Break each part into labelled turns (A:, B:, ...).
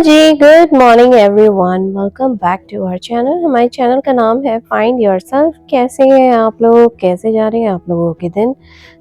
A: Ji, good morning everyone. Welcome back to our channel. हमारे channel का नाम है फाइंड योरसेल्फ। कैसे हैं आप लोग? कैसे जा रहे हैं आप लोगों के दिन?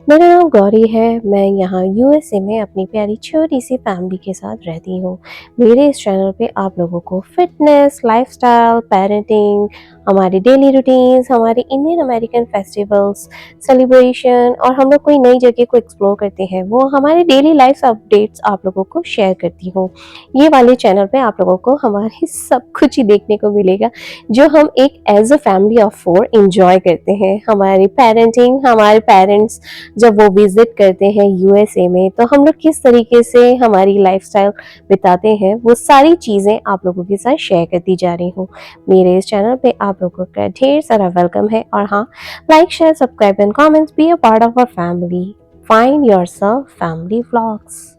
A: मेरा नाम गौरी है। मैं यहाँ यूएसए में अपनी प्यारी छोटी सी फैमिली के साथ रहती हूँ। मेरे इस चैनल पे आप लोगों को फिटनेस, लाइफस्टाइल, पेरेंटिंग, हमारे डेली रूटीन्स, हमारे इंडियन अमेरिकन फेस्टिवल्स, सेलिब्रेशन और हम लोग कोई नई जगह को एक्सप्लोर करते हैं, वो हमारे डेली लाइफ अपडेट्स आप लोगों को शेयर करती हूँ। ये वाले चैनल पे आप लोगों को हमारे सब कुछ ही देखने को मिलेगा, जो हम एक as a family of 4 enjoy करते हैं। हमारी पेरेंटिंग, हमारे पेरेंट्स जब वो विजिट करते हैं यूएसए में, तो हम लोग किस तरीके से हमारी लाइफस्टाइल बिताते हैं, वो सारी चीज़ें आप लोगों के साथ शेयर करती जा रही हूँ। मेरे इस चैनल पे आप लोगों का ढेर सारा वेलकम है। और हाँ, like, share, subscribe and comments, be a part of our family. Find yourself family vlogs.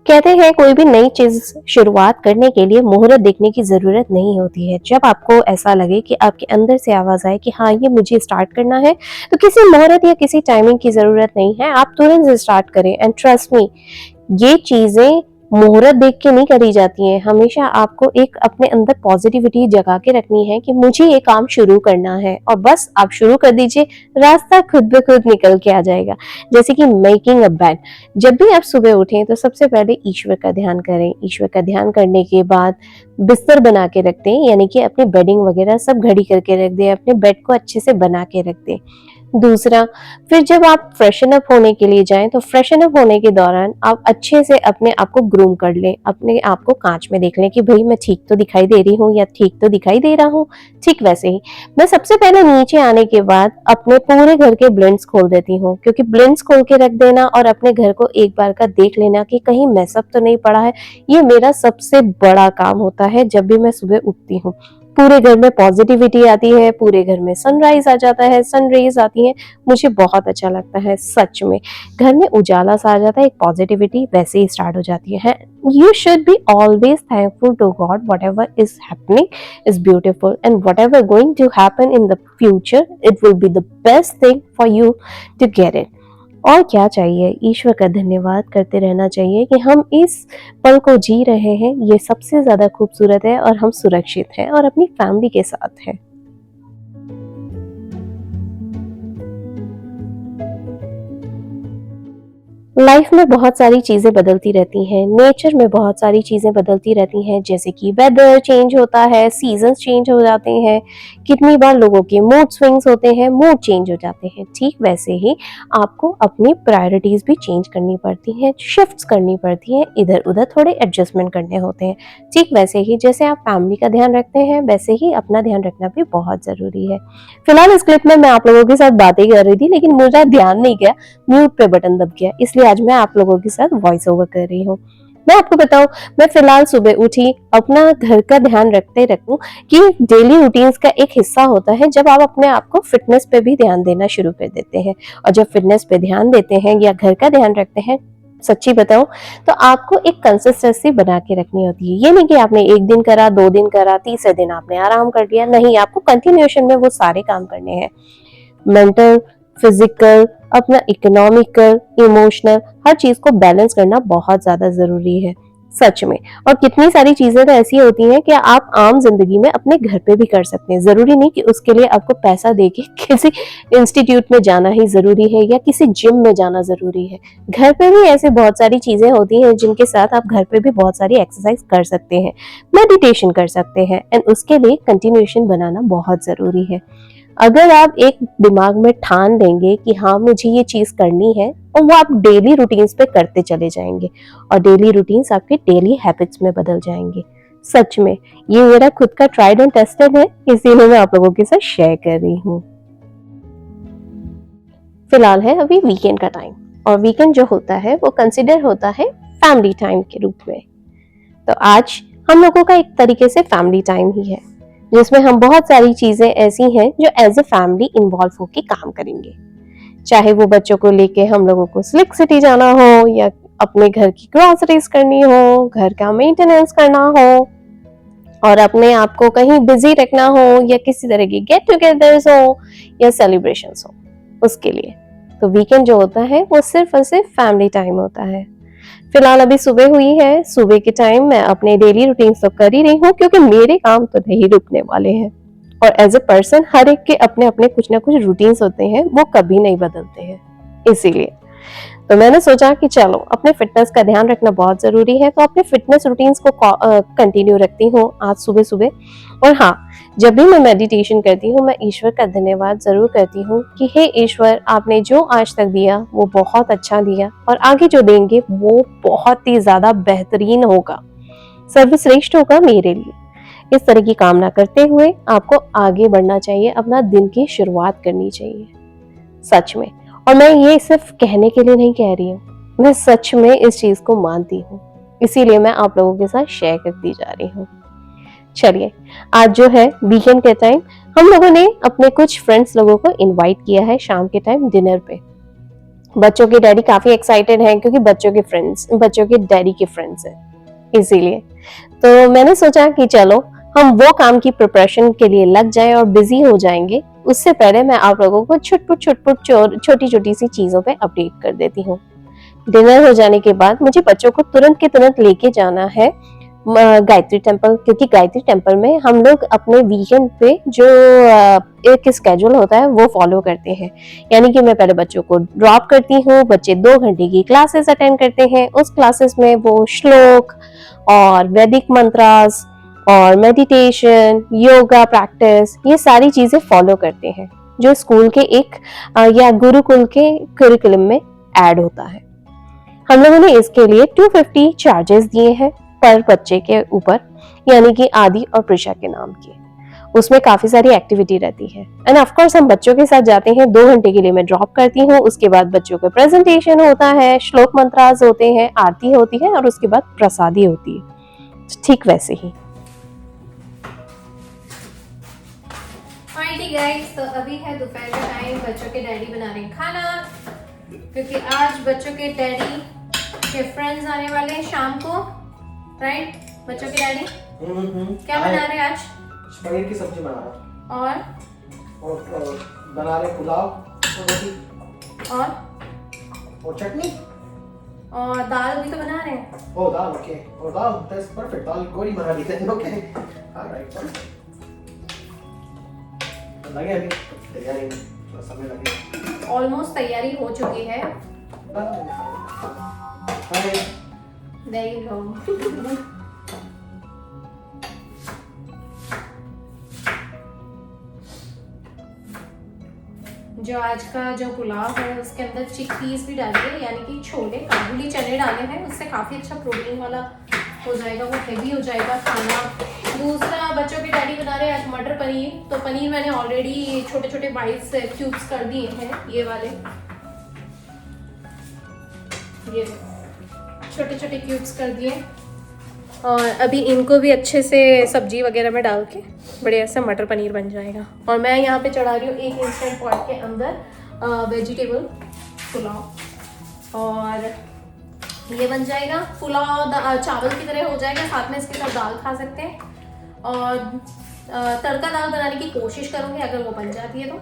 A: कहते हैं कोई भी नई चीज शुरुआत करने के लिए मुहूर्त देखने की जरूरत नहीं होती है। जब आपको ऐसा लगे कि आपके अंदर से आवाज आए कि हाँ, ये मुझे स्टार्ट करना है, तो किसी मुहूर्त या किसी टाइमिंग की जरूरत नहीं है। आप तुरंत से स्टार्ट करें। एंड ट्रस्ट मी, ये चीजें मुहूर्त देख के नहीं करी जाती हैं। हमेशा आपको एक अपने अंदर पॉजिटिविटी जगा के रखनी है कि मुझे ये काम शुरू करना है, और बस आप शुरू कर दीजिए, रास्ता खुद ब खुद निकल के आ जाएगा। जैसे कि मेकिंग अ बेड। जब भी आप सुबह उठें तो सबसे पहले ईश्वर का ध्यान करें। ईश्वर का ध्यान करने के बाद बिस्तर बना के रख दें, यानी कि अपनी बेडिंग वगैरह सब घड़ी करके रख दें, अपने बेड को अच्छे से बना के रख दें। दूसरा, फिर जब आप फ्रेशन अप होने के लिए जाएं, तो फ्रेशन अप होने के दौरान आप अच्छे से अपने आप को ग्रूम कर लें। अपने आप को कांच में देख लें कि भाई मैं ठीक तो दिखाई दे रही हूँ या ठीक तो दिखाई दे रहा हूँ। ठीक वैसे ही मैं सबसे पहले नीचे आने के बाद अपने पूरे घर के ब्लिंड्स खोल देती हूँ, क्योंकि ब्लिंड्स खोल के रख देना और अपने घर को एक बार का देख लेना कि कहीं मैसअप तो नहीं पड़ा है, ये मेरा सबसे बड़ा काम होता है। जब भी मैं सुबह उठती हूँ, पूरे घर में पॉजिटिविटी आती है, पूरे घर में सनराइज आ जाता है, सनरेज आती है, मुझे बहुत अच्छा लगता है। सच में घर में उजाला सा आ जाता है, एक पॉजिटिविटी वैसे ही स्टार्ट हो जाती है। You should be always thankful to God. Whatever is happening is beautiful, and whatever going to happen in the future, it will be the best thing for you to get it. और क्या चाहिए, ईश्वर का धन्यवाद करते रहना चाहिए कि हम इस पल को जी रहे हैं। ये सबसे ज्यादा खूबसूरत है, और हम सुरक्षित हैं और अपनी फैमिली के साथ हैं। लाइफ में बहुत सारी चीजें बदलती रहती हैं, नेचर में बहुत सारी चीजें बदलती रहती हैं, जैसे कि वेदर चेंज होता है, सीजन्स चेंज हो जाते हैं, कितनी बार लोगों के मूड स्विंग्स होते हैं, मूड चेंज हो जाते हैं। ठीक वैसे ही आपको अपनी प्रायोरिटीज भी चेंज करनी पड़ती हैं, शिफ्ट्स करनी पड़ती हैं, इधर उधर थोड़े एडजस्टमेंट करने होते हैं। ठीक वैसे ही जैसे आप फैमिली का ध्यान रखते हैं, वैसे ही अपना ध्यान रखना भी बहुत जरूरी है। फिलहाल इस क्लिप में मैं आप लोगों के साथ बातें कर रही थी, लेकिन मुझे ध्यान नहीं गया, म्यूट पे बटन दब गया, इसलिए आज मैं आप लोगों के साथ वॉइस ओवर कर रही हूँ। मैं आपको बताऊं, मैं फिलहाल सुबह उठी, अपना घर का ध्यान रखते रखूं कि डेली रूटीन्स का एक हिस्सा होता है जब आप अपने आप को फिटनेस पे भी ध्यान देना शुरू कर देते हैं। और जब फिटनेस पे ध्यान देते हैं या घर का ध्यान रखते हैं, सच्ची बताऊं तो आपको एक कंसिस्टेंसी बना के रखनी होती है। ये नहीं कि आपने एक दिन करा, 2 दिन करा, तीसरे दिन आपने आराम कर लिया। नहीं, आपको कंटिन्यूएशन में वो सारे काम करने हैं। मेंटल, फिजिकल, अपना इकोनॉमिकल, इमोशनल, हर चीज को बैलेंस करना बहुत ज्यादा जरूरी है। सच में। और कितनी सारी चीजें तो ऐसी होती हैं कि आप आम जिंदगी में अपने घर पे भी कर सकते हैं। जरूरी नहीं कि उसके लिए आपको पैसा देके किसी इंस्टीट्यूट में जाना ही जरूरी है या किसी जिम में जाना जरूरी है। घर पे भी ऐसे बहुत सारी चीजें होती हैं जिनके साथ आप घर पे भी बहुत सारी एक्सरसाइज कर सकते हैं, मेडिटेशन कर सकते हैं, एंड उसके लिए कंटिन्यूएशन बनाना बहुत जरूरी है। अगर आप एक दिमाग में ठान लेंगे कि हाँ, मुझे ये चीज करनी है, और वो आप डेली रूटीन्स पे करते चले जाएंगे, और डेली रूटीन्स आपके डेली हैबिट्स में बदल जाएंगे। सच में, ये मेरा खुद का ट्राइड एंड टेस्टेड है, इसीलिए मैं आप लोगों के साथ शेयर कर रही हूँ। फिलहाल है अभी वीकेंड का टाइम, और वीकेंड जो होता है वो कंसिडर होता है फैमिली टाइम के रूप में। तो आज हम लोगों का एक तरीके से फैमिली टाइम ही है, जिसमें हम बहुत सारी चीजें ऐसी हैं जो एज अ फैमिली इन्वॉल्व होके काम करेंगे। चाहे वो बच्चों को लेके हम लोगों को स्लिक सिटी जाना हो, या अपने घर की ग्रोसरीज करनी हो, घर का मेंटेनेंस करना हो, और अपने आप को कहीं बिजी रखना हो, या किसी तरह की गेट टुगेदर्स हो या सेलिब्रेशंस हो, उसके लिए तो वीकेंड जो होता है वो सिर्फ और सिर्फ फैमिली टाइम होता है। फिलहाल अभी सुबह हुई है, सुबह के टाइम मैं अपने डेली रूटीन्स तो कर ही रही हूँ क्योंकि मेरे काम तो नहीं रुकने वाले हैं। और एज अ पर्सन हर एक के अपने अपने कुछ ना कुछ रूटीन्स होते हैं, वो कभी नहीं बदलते हैं। इसीलिए तो मैंने सोचा कि चलो अपने फिटनेस का ध्यान रखना बहुत ज़रूरी है, तो अपने फिटनेस रूटीन्स को कंटिन्यू रखती हूँ आज सुबह-सुबह। और हाँ, जब भी मैं मेडिटेशन करती हूँ, मैं ईश्वर का धन्यवाद ज़रूर करती हूँ कि हे ईश्वर, आपने जो आज तक दिया वो बहुत अच्छा दिया और आगे जो देंगे वो बहुत ही ज़्यादा बेहतरीन होगा, सर्वश्रेष्ठ होगा मेरे लिए। इस तरह की कामना करते हुए आपको आगे बढ़ना चाहिए, अपना दिन की शुरुआत करनी चाहिए, सच में। और मैं ये सिर्फ कहने के लिए नहीं कह रही हूँ, मैं सच में इस चीज़ को मानती हूँ, इसीलिए मैं आप लोगों के साथ शेयर करती जा रही हूँ। चलिए, आज जो है वीकेंड के टाइम हम लोगों ने अपने कुछ फ्रेंड्स लोगों को इनवाइट किया है शाम के टाइम डिनर पे। बच्चों के डैडी काफ़ी एक्साइटेड हैं क्योंकि बच्चों के डैडी के फ्रेंड्स हैं, इसीलिए। तो मैंने सोचा कि चलो हम वो काम की प्रिपरेशन के लिए लग जाएं और बिजी हो जाएंगे, उससे पहले मैं आप लोगों को छुटपुट छोटी छोटी सी चीज़ों पे अपडेट कर देती हूँ। डिनर हो जाने के बाद मुझे बच्चों को तुरंत के तुरंत लेके जाना है गायत्री टेम्पल, क्योंकि गायत्री टेम्पल में हम लोग अपने वीकेंड पे जो एक स्केड्यूल होता है वो फॉलो करते हैं। यानी कि मैं पहले बच्चों को ड्रॉप करती हूँ, बच्चे 2 घंटे की क्लासेस अटेंड करते हैं। उस क्लासेस में वो श्लोक और वैदिक मंत्रास और मेडिटेशन, योगा प्रैक्टिस, ये सारी चीजें फॉलो करते हैं जो स्कूल के एक या गुरुकुल के करिकुलम में ऐड होता है। हम लोगों ने इसके लिए 250 चार्जेस दिए हैं पर बच्चे के ऊपर, यानी कि आदि और प्रिशा के नाम की। उसमें काफी सारी एक्टिविटी रहती है एंड ऑफ कोर्स हम बच्चों के साथ जाते हैं। 2 घंटे के लिए मैं ड्रॉप करती हूँ, उसके बाद बच्चों का प्रेजेंटेशन होता है, श्लोक मंत्रास होते हैं, आरती होती है और उसके बाद प्रसादी होती है, ठीक वैसे ही।
B: ऑलराइटी गाइस, तो अभी है दोपहर का टाइम, बच्चों के डैडी बना रहे हैं खाना क्योंकि आज बच्चों के डैडी के फ्रेंड्स आने वाले हैं शाम को, राइट? बच्चों के डैडी क्या बना रहे हैं आज?
C: पनीर की सब्जी बना रहा
B: और
C: बना रहे पुलाव और रोटी और चटनी
B: और दाल भी तो बना रहे हैं।
C: ओ दाल, ओके। और दाल, दैट्स परफेक्ट। दाल गोरी बना दी थी, ओके। ऑलराइट, लगे अभी तैयारी में थोड़ा समय लगेगा।
B: ऑलमोस्ट तैयारी हो चुकी है। There you go. जो आज का जो पुलाव है उसके अंदर चिकपीस भी डाली है, यानी कि छोले, काबुली चने डाले हैं, उससे काफ़ी अच्छा प्रोटीन वाला हो जाएगा, वो हेवी हो जाएगा खाना। दूसरा, बच्चों के डैडी बना रहे हैं आज मटर पनीर। तो पनीर मैंने ऑलरेडी छोटे छोटे बाइट्स क्यूब्स कर दिए हैं, ये वाले, ये छोटे छोटे क्यूब्स कर दिए। और अभी इनको भी अच्छे से सब्जी वगैरह में डाल के बढ़िया से मटर पनीर बन जाएगा। और मैं यहाँ पे चढ़ा रही हूँ एक इंस्टेंट पॉट के अंदर वेजिटेबल पुलाव, और ये बन जाएगा पुलाव चावल की तरह हो जाएगा, साथ में इसके साथ दाल खा सकते हैं। और तड़का दाल बनाने की कोशिश करूँगी अगर वो बन जाती है तो।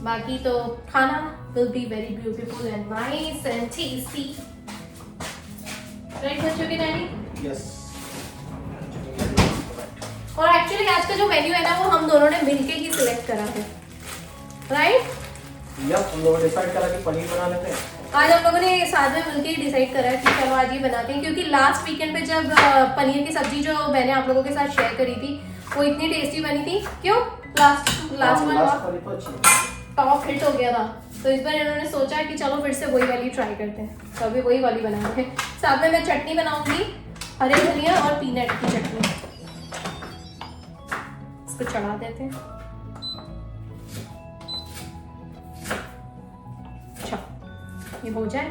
B: बाकी तो खाना will be very beautiful and nice and tasty, right बच्चों के डैडी?
C: यस।
B: और एक्चुअली आज का जो मेन्यू है ना वो हम दोनों ने मिलके ही सिलेक्ट करा है, राइट?
C: यस, हम लोगों ने डिसाइड करा कि पनीर बना लेते हैं।
B: आज हम लोगों ने साथ में मिलके ही डिसाइड करा है कि चलो आज ये बनाते हैं, क्योंकि लास्ट वीकेंड पे जब पनीर की सब्जी जो मैंने आप लोगों के साथ शेयर करी थी वो इतनी टेस्टी बनी थी। क्यों? लास्ट वन टॉप हिट हो गया था, तो इस बार इन्होंने सोचा कि चलो फिर से वही वाली ट्राई करते हैं, तो अभी वही वाली बनाते हैं। साथ में मैं चटनी बनाऊंगी, हरे धनिया और पीनट की चटनी। इसको चढ़ा देते हैं। अच्छा, ये हो जाए।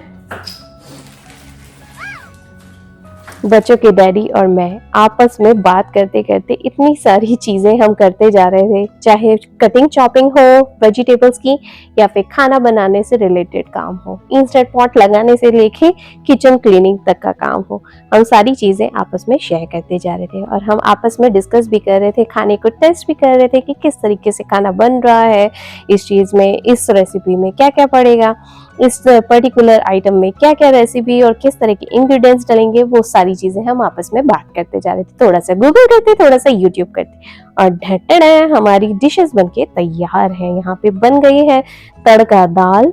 A: बच्चों के डैडी और मैं आपस में बात करते करते इतनी सारी चीज़ें हम करते जा रहे थे, चाहे कटिंग चॉपिंग हो वेजिटेबल्स की या फिर खाना बनाने से रिलेटेड काम हो, इंस्टेंट पॉट लगाने से लेके किचन क्लीनिंग तक का काम हो। हम सारी चीज़ें आपस में शेयर करते जा रहे थे और हम आपस में डिस्कस भी कर रहे थे, खाने को टेस्ट भी कर रहे थे कि किस तरीके से खाना बन रहा है, इस चीज़ में, इस रेसिपी में क्या क्या पड़ेगा। इस पर्टिकुलर आइटम में क्या क्या रेसिपी और किस तरह के इंग्रेडिएंट्स डालेंगे, वो सारी चीजें हम आपस में बात करते जा रहे थे। थोड़ा सा गूगल करते, थोड़ा सा यूट्यूब करते, और ढटड़ हमारी डिशेस बनके तैयार है। यहाँ पे बन गई है तड़का दाल,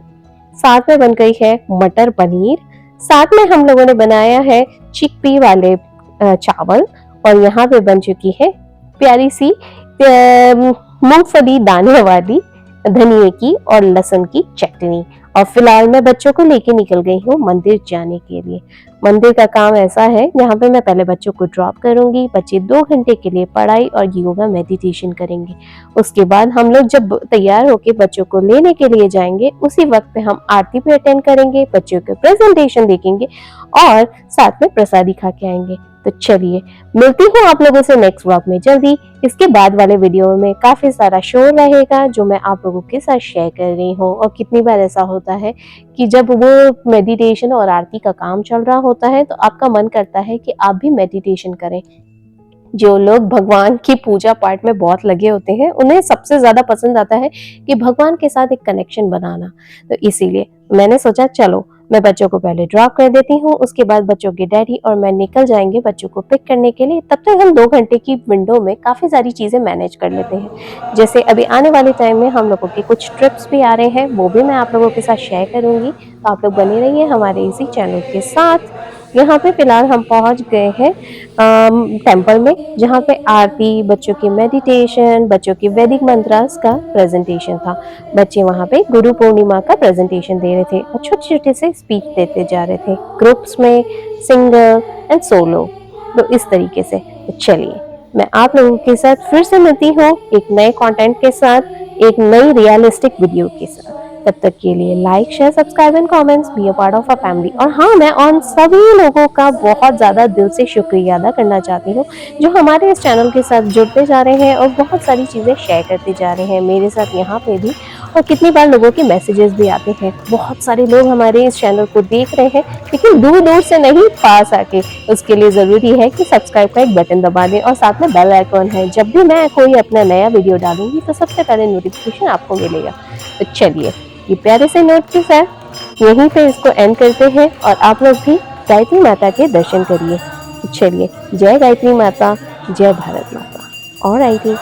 A: साथ में बन गई है मटर पनीर, साथ में हम लोगों ने बनाया है चिकपी वाले चावल, और यहाँ पे बन चुकी है प्यारी सी मूंगफली दाने वाली धनिए की और लहसुन की चटनी। और फिलहाल मैं बच्चों को लेके निकल गई हूँ मंदिर जाने के लिए। मंदिर का काम ऐसा है जहाँ पे मैं पहले बच्चों को ड्रॉप करूंगी, बच्चे 2 घंटे के लिए पढ़ाई और योगा मेडिटेशन करेंगे। उसके बाद हम लोग जब तैयार होके बच्चों को लेने के लिए जाएंगे, उसी वक्त पे हम आरती भी अटेंड करेंगे, बच्चों के प्रेजेंटेशन देखेंगे और साथ में प्रसादी खा के आएंगे। तो चलिए मिलती हूँ आप लोगों से नेक्स्ट व्लॉग में जल्दी। इसके बाद वाले वीडियो में काफी सारा शोर रहेगा जो मैं आप लोगों के साथ शेयर कर रही हूँ। और कितनी बार ऐसा होता है कि जब वो मेडिटेशन और आरती का काम चल रहा होता है तो आपका मन करता है कि आप भी मेडिटेशन करें। जो लोग भगवान की पूजा पाठ में बहुत लगे होते हैं, उन्हें सबसे ज्यादा पसंद आता है कि भगवान के साथ एक कनेक्शन बनाना। तो इसीलिए मैंने सोचा चलो मैं बच्चों को पहले ड्रॉप कर देती हूँ, उसके बाद बच्चों के डैडी और मैं निकल जाएंगे बच्चों को पिक करने के लिए। तब तक हम 2 घंटे की विंडो में काफी सारी चीजें मैनेज कर लेते हैं। जैसे अभी आने वाले टाइम में हम लोगों के कुछ ट्रिप्स भी आ रहे हैं, वो भी मैं आप लोगों के साथ शेयर करूंगी। तो आप लोग बने रहिए हमारे इसी चैनल के साथ। यहाँ पे फिलहाल हम पहुंच गए हैं टेम्पल में, जहाँ पे आरती, बच्चों की मेडिटेशन, बच्चों की वैदिक मंत्रास का प्रेजेंटेशन था। बच्चे वहाँ पे गुरु पूर्णिमा का प्रेजेंटेशन दे रहे थे और छोटे छोटे से स्पीच देते जा रहे थे, ग्रुप्स में, सिंगल एंड सोलो। तो इस तरीके से तो चलिए मैं आप लोगों के साथ फिर से मिलती हूँ एक नए कंटेंट के साथ, एक नई रियलिस्टिक वीडियो के साथ। तब तक के लिए like, share, subscribe and comments, be a part of a family. और हाँ, मैं उन सभी लोगों का बहुत ज़्यादा दिल से शुक्रिया अदा करना चाहती हूँ जो हमारे इस चैनल के साथ जुड़ते जा रहे हैं और बहुत सारी चीज़ें शेयर करते जा रहे हैं मेरे साथ यहाँ पे भी। और कितनी बार लोगों के मैसेजेस भी आते हैं, बहुत सारे लोग हमारे इस चैनल को देख रहे हैं लेकिन दूर दूर से नहीं, पास आके। उसके लिए ज़रूरी है कि सब्सक्राइब का एक बटन दबा दें और साथ में बेल आइकॉन है। जब भी मैं कोई अपना नया वीडियो डालूंगी तो सबसे पहले नोटिफिकेशन आपको मिलेगा। तो चलिए ये प्यारे से नोट के साथ यहीं पे इसको एंड करते हैं और आप लोग भी गायत्री माता के दर्शन करिए। चलिए, जय गायत्री माता, जय भारत माता। और आई थी